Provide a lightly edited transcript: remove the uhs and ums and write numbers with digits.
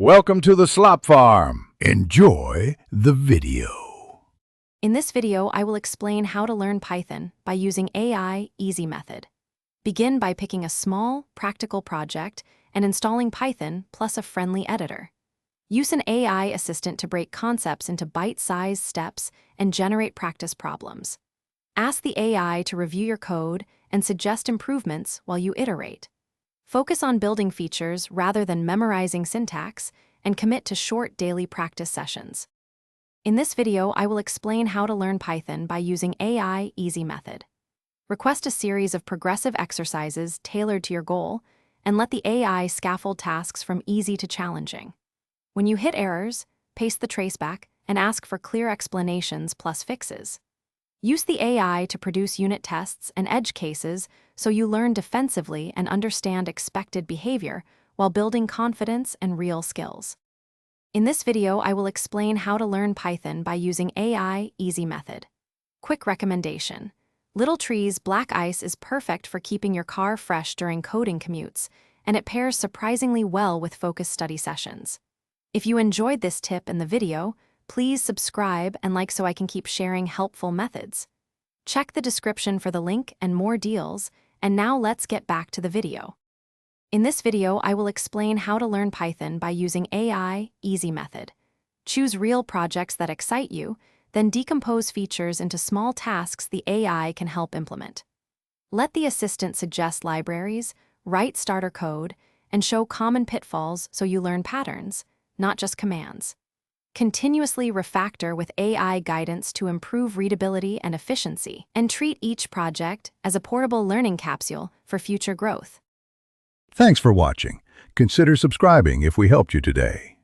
Welcome to the Slop Farm. Enjoy the video. In this video, I will explain how to learn Python by using AI Easy Method. Begin by picking a small, practical project and installing Python plus a friendly editor. Use an AI assistant to break concepts into bite-sized steps and generate practice problems. Ask the AI to review your code and suggest improvements while you iterate. Focus on building features rather than memorizing syntax, and commit to short daily practice sessions. In this video, I will explain how to learn Python by using AI Easy Method. Request a series of progressive exercises tailored to your goal, and let the AI scaffold tasks from easy to challenging. When you hit errors, paste the traceback and ask for clear explanations plus fixes. Use the AI to produce unit tests and edge cases so you learn defensively and understand expected behavior while building confidence and real skills. In this video, I will explain how to learn Python by using AI Easy Method. Quick recommendation. Little Tree's Black Ice is perfect for keeping your car fresh during coding commutes, and it pairs surprisingly well with focused study sessions. If you enjoyed this tip in the video, please subscribe and like so I can keep sharing helpful methods. Check the description for the link and more deals, and now let's get back to the video. In this video, I will explain how to learn Python by using AI Easy Method. Choose real projects that excite you, then decompose features into small tasks the AI can help implement. Let the assistant suggest libraries, write starter code, and show common pitfalls so you learn patterns, not just commands. Continuously refactor with AI guidance to improve readability and efficiency, and treat each project as a portable learning capsule for future growth. Thanks for watching. Consider subscribing if we helped you today.